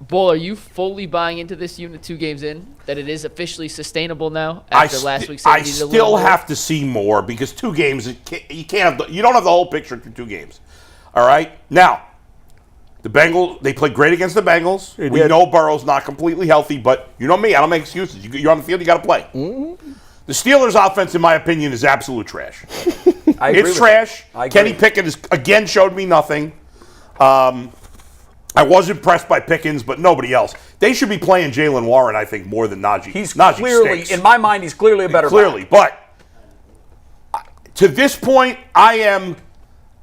Bull, are you fully buying into this unit 2 games in, that it is officially sustainable now after last week's? I still have to see more because 2 games, you don't have the whole picture through 2 games. All right? Now, the Bengals, they played great against the Bengals. We know Burrow's not completely healthy, but you know me, I don't make excuses. You're on the field, you got to play. Mm-hmm. The Steelers' offense, in my opinion, is absolute trash. It's trash. Kenny Pickett again showed me nothing. I was impressed by Pickens, but nobody else. They should be playing Jaylen Warren, I think, more than Najee. He's Najee clearly, stinks. in my mind, he's clearly a better Clearly, but to this point, I'm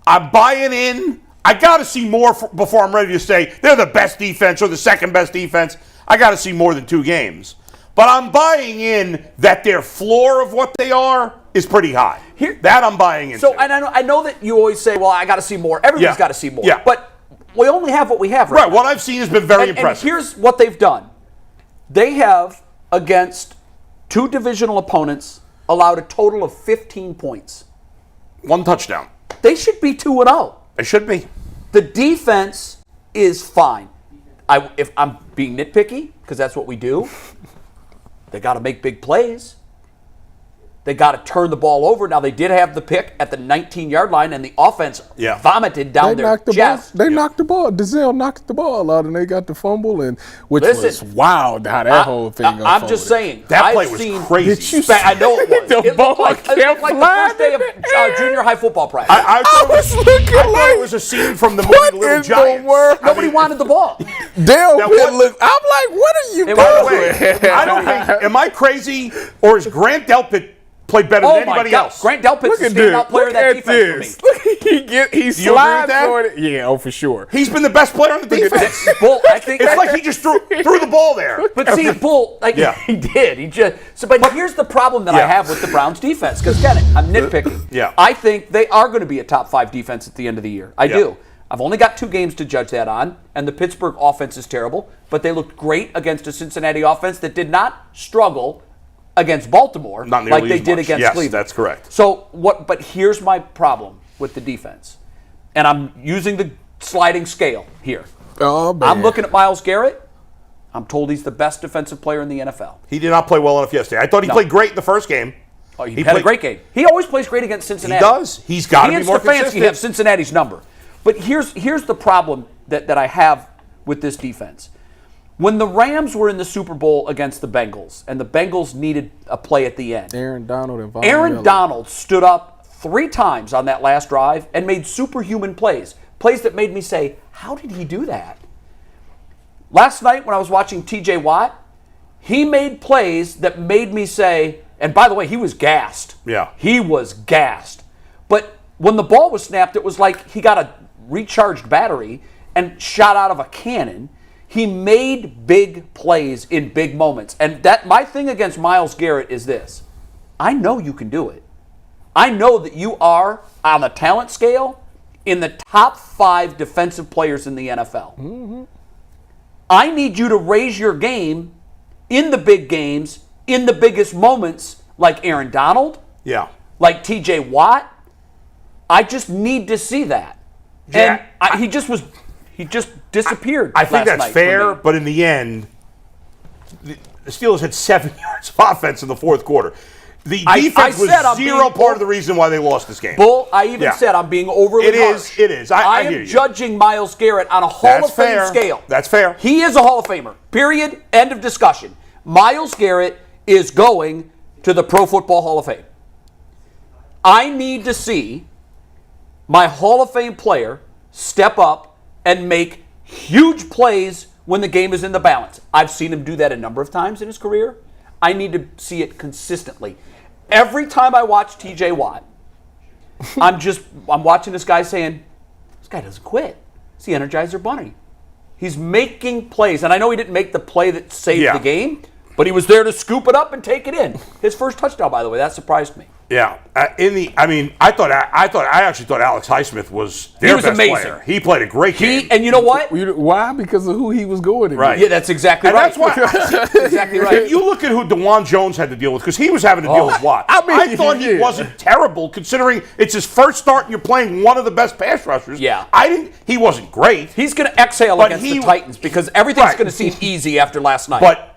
buying in. I got to see more before I'm ready to say they're the best defense or the second best defense. I got to see more than 2 games. But I'm buying in that their floor of what they are is pretty high. That I'm buying into. So, and I know that you always say, well, I got to see more. Everybody's got to see more. Yeah. But we only have what we have right now. What I've seen has been very impressive. And here's what they've done. They have, against 2 divisional opponents, allowed a total of 15 points. 1 touchdown. They should be 2-0. They should be. The defense is fine. If I'm being nitpicky, because that's what we do, they got to make big plays. They got to turn the ball over. Now, they did have the pick at the 19-yard line, and the offense vomited down their chest. They knocked the ball. Denzel knocked the ball out, and they got the fumble, which was wild how that whole thing got I'm just saying. That play was crazy. I know it was. The ball looked like the first day of junior high football practice. I thought it was a scene from the movie Little Giants. Nobody wanted the ball. I'm like, what are you doing? By the way, I don't think, am I crazy, or is Grant Delpit played better than anybody else? Grant Delpit's the standout player of that defense for me. He slides for it. Yeah, for sure. He's been the best player on the defense. Bull, I think it's like he just threw the ball there. But see, Bull, he did. But here's the problem that I have with the Browns defense. Because again, I'm nitpicking. Yeah. I think they are going to be a top 5 defense at the end of the year. I do. I've only got 2 games to judge that on, and the Pittsburgh offense is terrible. But they looked great against a Cincinnati offense that did not struggle against Baltimore like they did against Cleveland. Yes, that's correct. So but here's my problem with the defense. And I'm using the sliding scale here. Oh, man. I'm looking at Myles Garrett. I'm told he's the best defensive player in the NFL. He did not play well enough yesterday. I thought he played great in the first game. Oh, he had a great game. He always plays great against Cincinnati. He does. He's got to be more consistent. He have Cincinnati's number. But here's the problem that I have with this defense. When the Rams were in the Super Bowl against the Bengals, and the Bengals needed a play at the end, Aaron Donald stood up 3 times on that last drive and made superhuman plays that made me say, how did he do that? Last night when I was watching T.J. Watt, he made plays that made me say, and by the way, he was gassed. Yeah. He was gassed. But when the ball was snapped, it was like he got a recharged battery and shot out of a cannon. He made big plays in big moments. And my thing against Myles Garrett is this. I know you can do it. I know that you are, on the talent scale, in the top 5 defensive players in the NFL. Mm-hmm. I need you to raise your game in the big games, in the biggest moments, like Aaron Donald, like T.J. Watt. I just need to see that. Yeah, and he just disappeared. I think that's fair, but in the end, the Steelers had 7 yards of offense in the fourth quarter. The defense was part of the reason why they lost this game. Bull, I even said I'm being overly harsh. It is. I am judging Myles Garrett on a Hall of Fame scale. That's fair. He is a Hall of Famer. Period. End of discussion. Myles Garrett is going to the Pro Football Hall of Fame. I need to see my Hall of Fame player step up and make huge plays when the game is in the balance. I've seen him do that a number of times in his career. I need to see it consistently. Every time I watch T.J. Watt, I'm watching this guy saying, this guy doesn't quit. It's the Energizer Bunny. He's making plays. And I know he didn't make the play that saved the game, but he was there to scoop it up and take it in. His first touchdown, by the way, that surprised me. Yeah, I actually thought Alex Highsmith was their was best amazing. player. He played a great game. And you know what? Why? Because of who he was going against. Right. Yeah, that's exactly And right. that's why exactly right. if you look at who DeJuan Jones had to deal with, because he was having to deal with Watt. I thought he wasn't terrible considering it's his first start and you're playing one of the best pass rushers. Yeah. He wasn't great. He's going to exhale But against the Titans because everything's going to seem easy after last night. But